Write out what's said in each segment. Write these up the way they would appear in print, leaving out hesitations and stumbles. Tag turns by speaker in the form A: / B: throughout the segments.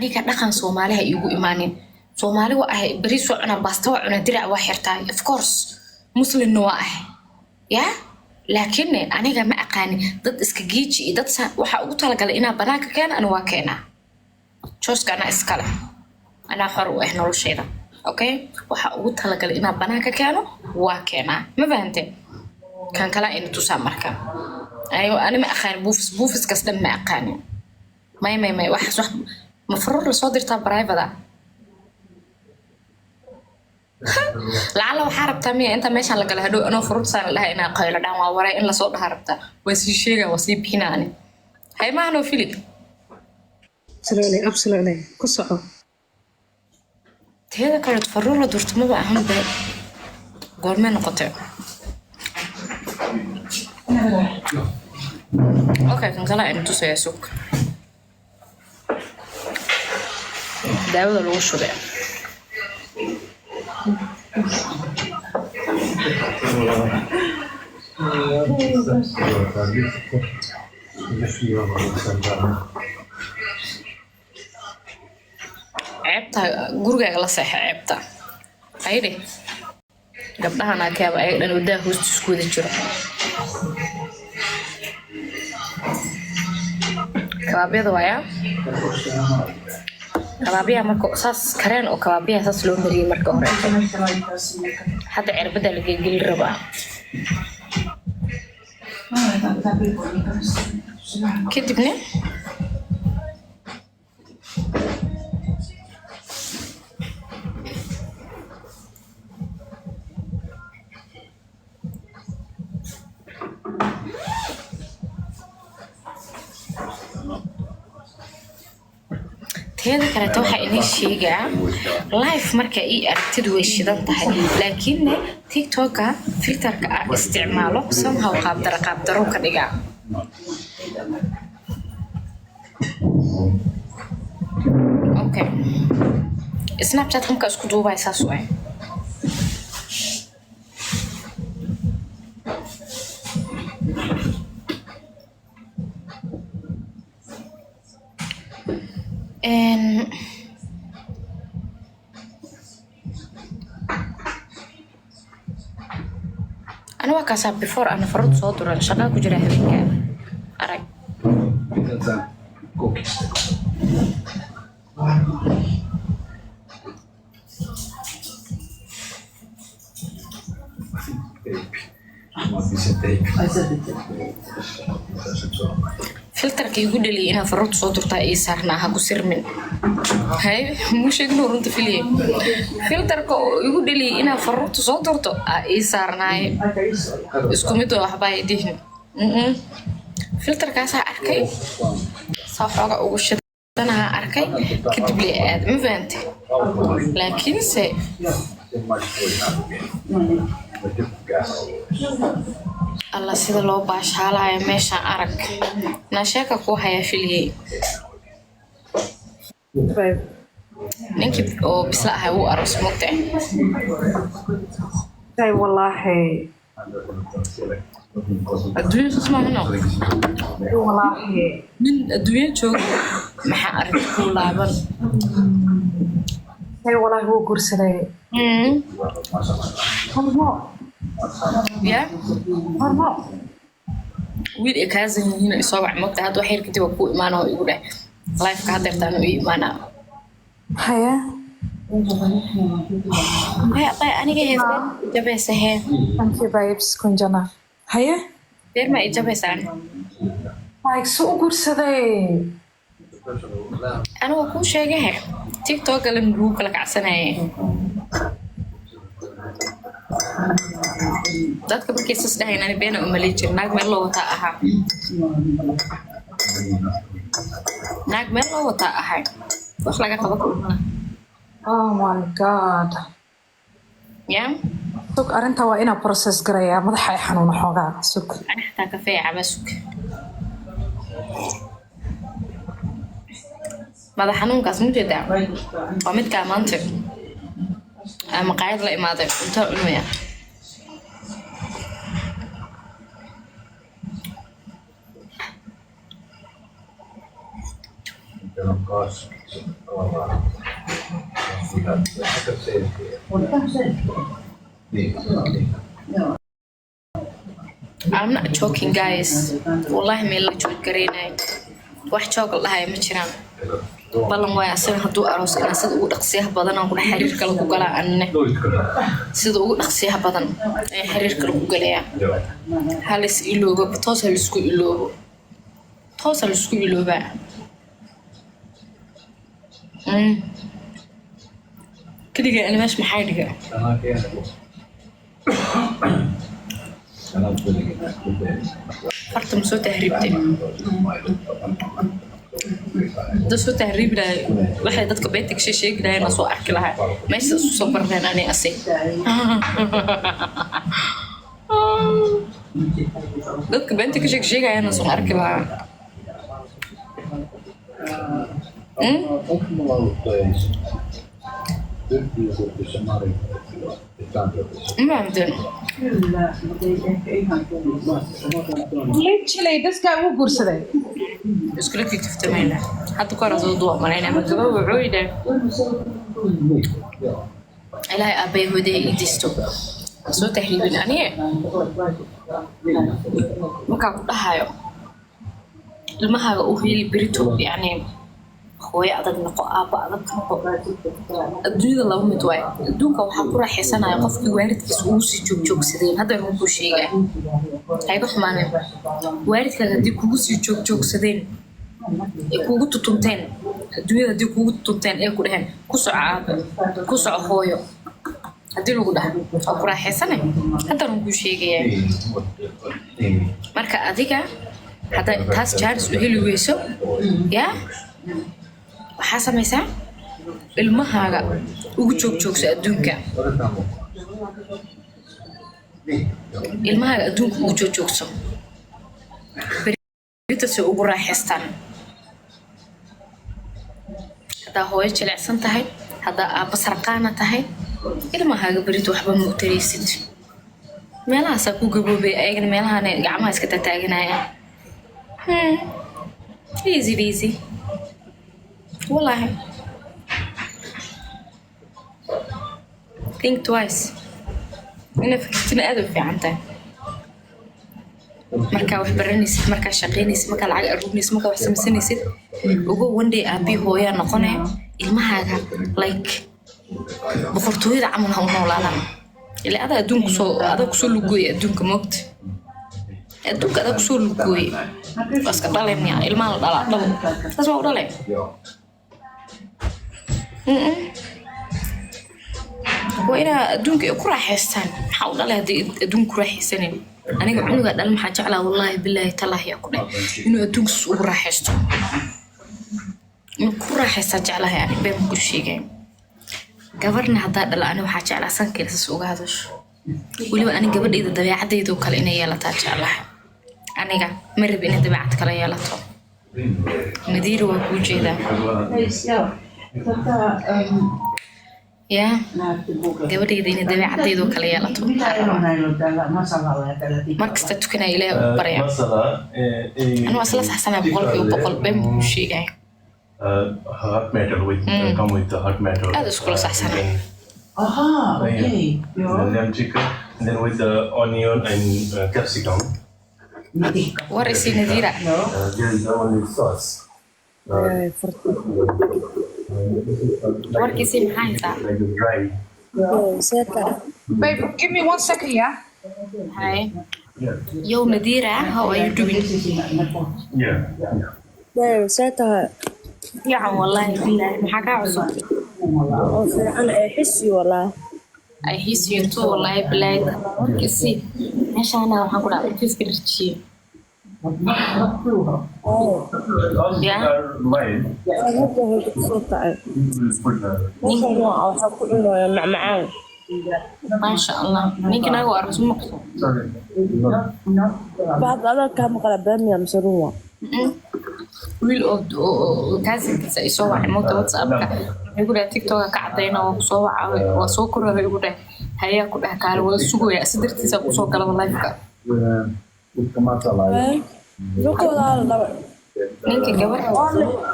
A: aniga dhaqan Soomaaliha igu imaanin Soomaali waa ahay bariis oo cuna basta oo cuna dirac waa xirtaa of course muslim waa ahay ya laakiin aniga ma aqaan dad iska geeji dad waxa ugu talagalay inaa banaanka keen ana waa keenaa jooska ana iskala ana xor u ah noloshayda okay waxa ugu talagalay inaa banaanka keeno waa keenaa ma fahanteen kan kala in tusaa marka ayo ana ma aqaan buufis kasdan ma aqaan may wax مفروض لصوت درتها برايفة لعله وحارب تامية أنت ماشي على قال هدو أنا فروض صار لها إنها قايلة دعوة وراي إن لصوت هربتها وسي شيء وسي بيناني هاي ما أنا فيليب
B: absolutely قصة
A: هذا كانت فروض درت ما بقى هم ده قرمين قطع أوكي كان كلا إنتو سيسوق داود الوشو ده عيبتها قرقة لا صح عيبتها أيدي قبلها أنا كاب لأنه ده هو تسكود الجرح كبابي ضوايا كبابيها مركو أساس كرين أو كبابيها أساس لون مري مركو هري حتى عربدة اللي قل ربع كدبني هذا كانت توحى إني شيء لايف مركا إيه أرتدوي الشدة تحدي لكن تيك توكا فلتر استعماله somehow قابدر وكدقة أوكي سناب شات ممكن أسكت دوبا يساسوي أنا وكاسة before أنا فرض صوتور الشقة كجرا هذيك أراك فلترك يقول لي أنا فرض صوتور تاعي صارنا هاكو سر من هاي مش يقولون أنت في ليه فلترك يقول لي أنا فرض صوتور تاعي صارنا اسكميتو أحباي دهن فلترك أسا أركي صافعة وش أنا أركي كتب لي آدم فانتي لكن سي الله سيد الله باش حالا يمشي أرك نشاك أكوها يا فيلي نينكي أو بسلا هو أرس مقطع
B: أي والله
A: الدنيا تسمع هنا
B: والله
A: من الدنيا شو ما حأعرف كل لعبة
B: أي والله هو قرصة
A: يا
B: هرمو
A: ويل كازن هنا يصوع مقطع هذا وحير كتير وكو إيمانه يقول لايف كهدر تانو إيمانه
B: هيا
A: هيا طيب أنا جاهز جبهة هي
B: thank you babes كنجنا هيا
A: دير ما إجابة
B: like سوق قرصة
A: أنا وكل شيء جاه تيك توك اللي مروق لك عسناء dadka markay sas dhahaynaan been u malay jir naag meel loo wata aha naag meel loo wata aha wax laga qabo kuma
B: oh my god
A: ya
B: sug arinta waa ina process garaya madaxa ay xanuun xoogaa sug
A: ana xataa kafee cabasuk madax xanuunkaas mujeeda waa mid ka maanta ama qayd la imaaday inta ilmiya I'm not joking guys والله ما لا joke gareenay wax joog lahaay ma jiraan balan way asan haduu aroos ina sida ugu dhaqsiyaha badan aan ku xiriir kala ku galaa anne sida ugu dhaqsiyaha badan ay xiriir kala ku galaya halis iloobo toos hal isku ilooba kaliya ana meesh maxay dhiga farta soo tahriibtay soo tahriibnaa waxay dadka beenta ka sheegayaan soo arki lahaa meesha soo barnaan ani asay dadka beenta ka sheegayaan soo arki lahaa ما عندنا
B: literally this guy wuu guursaday
A: iskuulkii kaftamayna hadda ka hor soo duwa malayna ma gaba wuxuu ilaahay aabay waday idisto soo tahriibin aniga marka ku dhahayo ilmahaga uu heli berito yani hooyo adag noqo aaba adag noqo adduunyada laba mid waay adduunka waxaa ku raaxaysanaya qofkii waalidkiisa ugu sii joogjoogsadeen hadda waxaan ku sheegaa hayga xumaaneen waalidkaaga haddii kugu sii joogjoogsadeen ee kugu tutunteen adduunyada haddii kugu tutunteen ee ku dhaheen ku soco aaba ku soco hooyo haddii lagu dhaha waa ku raaxaysanay hadda waxaan ku sheegayaa marka adiga hadda taas jaaris u heli weyso yaa waxaa samaysaa ilmahaaga ugu joogjoogso adduunka ilmahaaga adduunka ugu joogjoogso beritase ugu raaxaystaan haddaa hooyo jilicsan tahay haddaa aabba sarqaana tahay ilmahaaga berito waxba ma u taraysid meelahaasaa ku gaboobay ayagana meelahaana gacmaha iska tataaganayaan easy والله think twice أنا فكرتني أدو في عنده مركا وحبرنيس مركا شقينيس مركا العقل أروبنيس مركا وحسمسنيس وجو one day أبي هو يا نقنع المهاجة like بخرطوي عملها ونولana اللي هذا أدونك هذا كسول لجوي أدونك موت أدونك هذا كسول لجوي بس كدالين يعني المال لا تسمع دالين وإنا أدونك أكره حسن حاول الله هذي أدونك راح يسنين أنا قاعد أقول محاج على والله بالله تالله يأكل إنه أدونك سوق راح يستو إنه كره حسن على يعني بين كل شيء جاي قبرنا هذا لا أنا محاج على سنك السوق هذاش ولو أنا قبل إذا دبيعة يدو كل إني يلا تاج على أنا قاعد مر بين دبيعة كلا يلا تو مدير وكوجي ذا يا gabadhayda inay dabeecadaydu kala yeelato markasta tukana ilaahay u baraya anuu asla saxsanaa boqol been buu sheegay
C: heart matter with come with the heart matter
A: aad iskula saxsanaa
C: okay lamb chicken and then with the onion and capsicum
A: war isi Nadira
C: there is the only sauce
A: what is in behind that
C: like dry
B: babe give me 1 second yeah
A: hi yo Nadira how are you doing
C: yeah
D: babe ساعتها
A: يا والله بالله maxaa ka cusub
D: oo fiican ay xisi walaa
A: I his you too wallahi billahi kisi meeshana waxaan ku dhaafay fiska dirjiye
C: yeah mine
D: hadda hada soo taay ninka waxa ku inoo macmacaan
A: ما شاء الله ninka naga waa rasmo
C: sorry
D: baad ada ka maqla baamiya msaruwa
A: wiil oo kaasinkiisa ay soo wacay moota WhatsApp-ka igu dhahay TikTok ka cadayna oo soo wacay waa soo koray igu dhahay hayaa ku dhahay kaal wada sugaya sidirtiisa ku soo galay live-ka
D: Joko la
A: ninkii gabar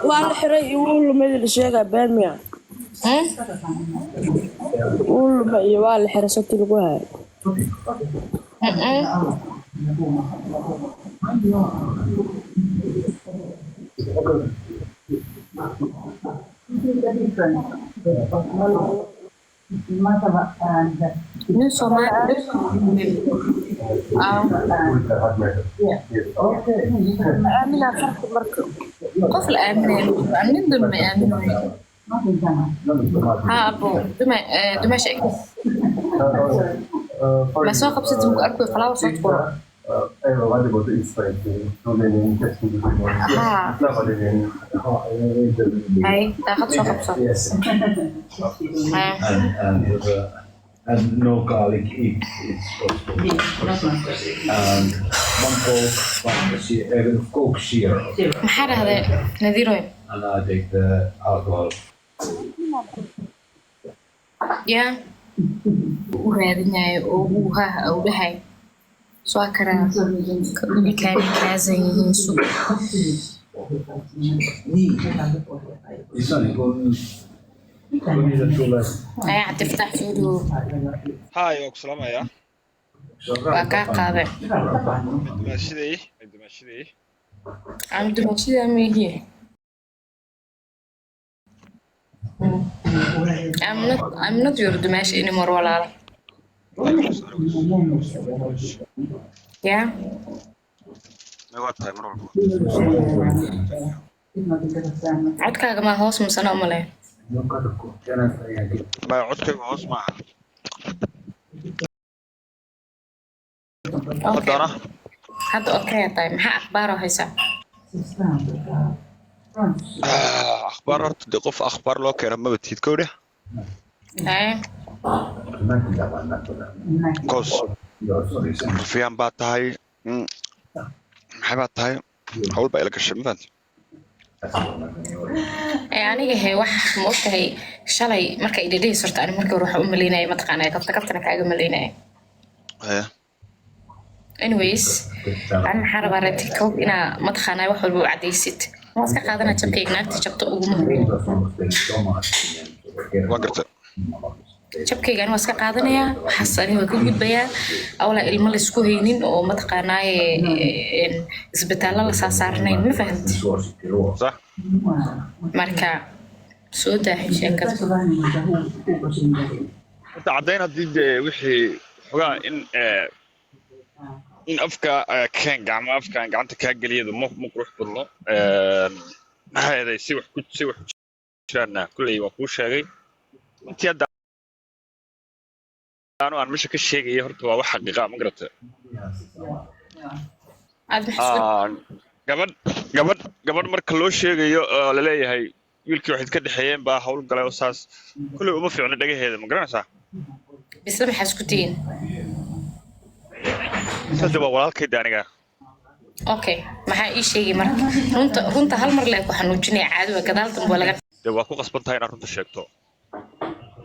D: waa la xiray iyo wuu lumay la sheegaa been miya wuu lumay iyo waa la xiray sabti lagu hayo
A: nin Soomaali
D: aamina farqi marka
A: qof la aaminayo nin dulma aaminayo ها أبو دمشق ما سوق بست مقرب خلاص صوت كورة
C: أيوة غادي بدو إسرائيل تولين تسمي
A: ها هاي تاخذ سوق بست
E: and no garlic is possible. And one Coke Zero.
A: ما حدا هذا نذيره
E: And I take the alcohol.
A: يا وهذا وها أو بهاي سواء كان كان كازن ينسو أي تفتح فيديو
F: هاي وسلام يا
A: وكا قاضي
F: ماشي
A: عم دمشي أمي I'm not your Dimash anymore ولا yeah عدكاga ma hoos masana umale
F: ما عدكاga hoos ma
A: hadda okay tahay maxaa akhbaar oo haysa
F: أخبار تدقف أخبار لو كان ما بتفيد كوده كوس في أم باتهاي حباتهاي حول بقى لك الشمال
A: aniga he wax ma ogtahay shalay marka ay dhadhay sarta aan markii ruux u maleynay ma taqaanay kabtana kaaga maleynay anyways aan xaraba TikTok ina ma taqaanay wax walba u cadaysid ما سك قادنا جبكيك ناقتي جبته ugu muhiim
F: وقرت
A: jabkayga aan iska qaadanaya xasani waa ka gudbayaa awla ilmo la isku haynin oo ma taqaanay isbitaal la saarnayn ma fahanti
F: صح
A: marka soo daahin sheekada
F: أنت عدينا ضد وحي حقا إن أفكا كان جامع أفكا جامعة كاجلية مو روح بالله هذا يسوي شرنا كل يوم كل شيء أنت يدا أنا مش كشيء يهرب واحد حقيقة ما قرأت قبل مركلو شيء للي هاي يلكي واحد كده حيين بقى حول قلنا أساس كل يوم في عنا دقيقة هذا ما قرأنا صح
A: بس لما حسكتين
F: تجربة ولا كده أنا
A: okay maxaa ii sheegi marka runta hal mar la ku xanuujinay caadi waa gadaaltan baa laga
F: waa ku qasbantahay inaad runta sheegto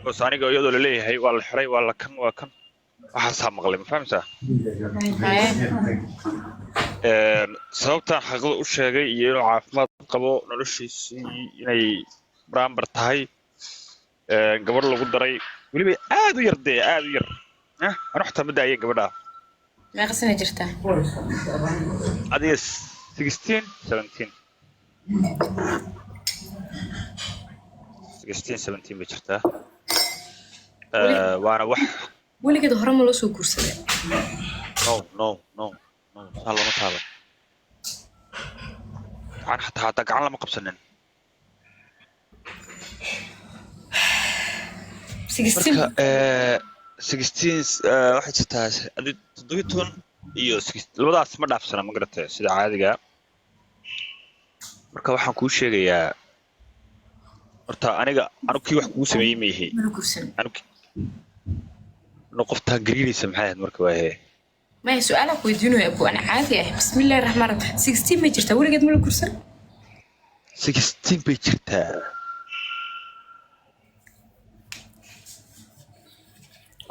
F: oo saaniga iyadoo la leeyahay waa la xiray waa la kan waxa saab maqlay ma fahamtaa sababta xaqada u sheegay iyo inuu caafimaad qabo noloshiisii inay brambar tahay gabar lagu daray waliba aad u yar ana xataa ma daayeen gabadha
A: ما قصنا جرتا
F: هذه 16 17 بجرتا وانا
A: ولي كده هرم لو سو كورسده
F: نو والله ما تابع انا حتى قعان لما قبسنن 16 waxay jirtaa adii 17 iyo 16 labadaas ma dhaafsana ma garatay sida caadiga marka waxaan kuu sheegayaa horta aniga kii wax kuu sameeyay ma yihi anigu qofta gariiraysa maxay ahayd marka waa hee
A: ما هي سؤالك ويدينه أبو أنا عادي بسم الله الرحمن الرحيم 16 ما جرتا ولا قد ملك كرسي
F: 16 بجرتا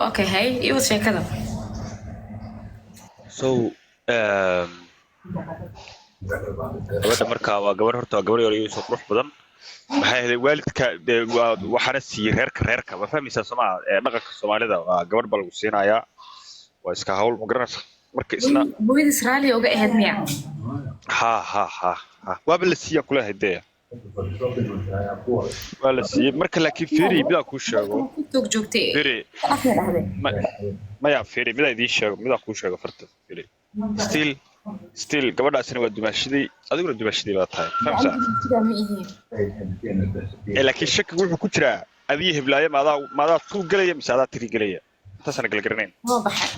A: اوكي هاي ايوه شيء كذا
F: so gabadha markaa waa gabar horta waa gabar yar iyo soo qurux badan maxay ahayd waalidka waxaana siiyey reerka ma fahmaysaa Soomaa dhaqanka Soomaalida waa gabar bal lagu siinayaa waa iska hawl ma garanaysaa marka isna
A: hooyada Israa'iil uga ahayd miya
F: ha waaba la siiyay kula haydee waa la siiyey marka laakiin fiiri bidaa ku sheego
A: joogtay
F: fiiri maya fiiri bidaa idin sheego bidaa ku sheego farta fiiri still gabadhaasina waa dumaashiday adiguna dumaashiday baa tahay fahamsaa laakiin shaki wuxuu ku jiraa adiga heblaaye maadaa tuu galaya mise adaa tiri galaya intaasana galgaranayn
A: waa baxay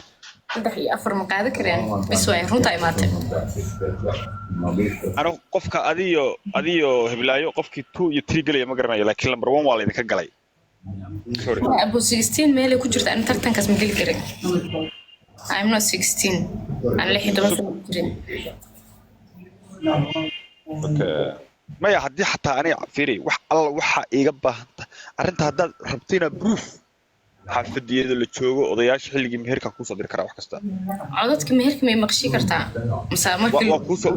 A: 3 iyo 4 ma qaadi kareen bis way runta imaatay
F: ano qofka adiyo heblaayo qofkii 2 iyo 3 galaya ma garanayo laakiin number 1 waa la idinka galay sorry
A: abo 16 meel ku jirta in tartankaas ma gali karin I'm not 16 aan lixdan sano jirin
F: okay maya haddii xataa aniga fiiri wax alla waxa iga baahanta arrinta haddaad rabtayna proof xaafadiyada la joogo odayaasha xilligii meherka ku soo diri kara wax kasta
A: codadka meherka may maqshi kartaa
F: waa ku soo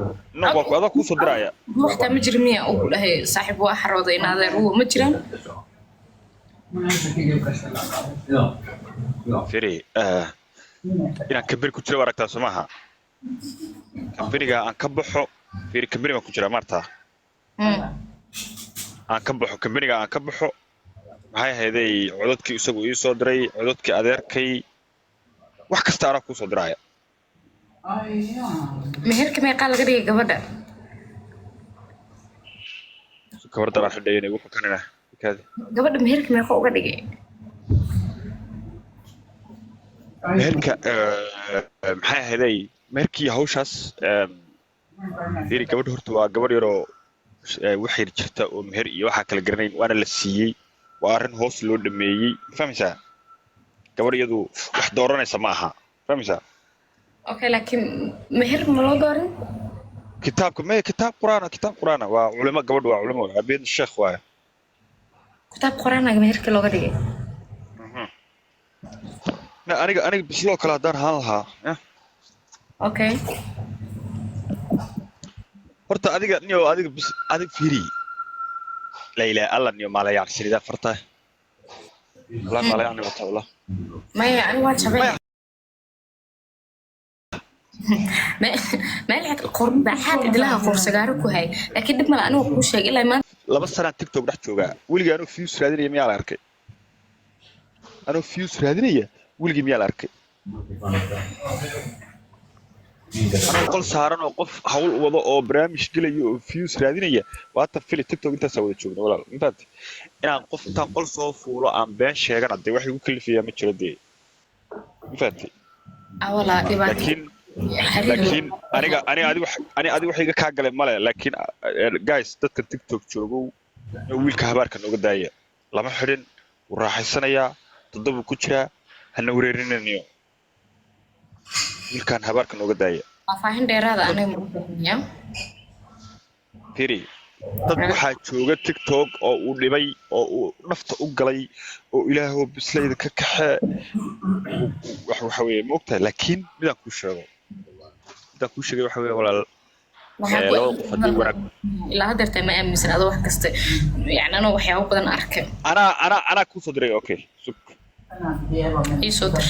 F: adaa ku soo diraya
A: waxta ma jirin miya uu dhahay saaxiib waa xarooda in adeer uu ma jiraan
F: fiiri inaan kabir ku jiro aragtaa Soomaha kabiriga aan ka baxo fiiri kabiriga ku jira marta aan ka baxo kabiriga aan ka baxo maxay ahaydey codadkii isagu ii soo diray codadkii adeerkay wax kasta ara ku soo diraya
A: meherka may qaal laga dhigay gabadha
F: gabadha rax dhayna wuxuu kanina
A: gabadha meherka may uga dhigay
F: meherka maxay ahaydey meherkii hawshaas fiiri gabadha horta waa gabar yaroo waxay jirta oo meher iyo waxa kala garanayn waana la siiyey waa arrin hoos loo dhameeyey fahmaysaa gabar iyadu wax dooranaysa ma aha fahmaysaa
A: okay laakiin meher ma loo dooran
F: kitaab quraana waa culimo gabadhu waa culimo abeed sheekh waa
A: kitaab quraana meherka looga dhigay
F: aniga bisloo kala hadaan haan lahaa
A: okay
F: horta adiga fiiri layla alla niyo maalayaan sirida farta la maalayaan wata wala
A: maya ani waa jabay ما لعب القرن بحال إدلها فرصة جارك وهاي لكن دم أنا وكل شيء إلا ما
F: لبس سنة تيك توك رحت جوجا ولقي أنا فيوس رادنية ميال أركي أنا فيوس رادنية ولقي ميال أركي أنا قل سهران وقف حول وضع أو برامج كله فيوس رادنية وحتى في التيك توك أنت سويت شغل ولا أنت أنا قف تنقل صوف ولا عم بين شيء أنا عندي واحد يقول فيها متشر دي أنت
A: أولا
F: لكن أنا أدي وحيد كعجلة ماله لكن جايز تذكر تيك توك شروقو ويل كهبار كانوا قدايا لما حرن وراح السنة يا تضرب كتشة هنوريرين اليوم ويل كان هبار كانوا قدايا
A: فاهم ده هذا أنا مريم
F: فيري تضرب حاجة شروقة تيك توك أو لبي أو نفط أقلي أو إلهه بسليد ككح وحوي مقتل لكن بدك وشرو بدك وشرو وحوي ولا
A: لا هذا تمام مثلا هذا واحد كست يعني أنا وحياه بدنا أركب
F: أنا كوصدري أوكي سك
A: إيه صدر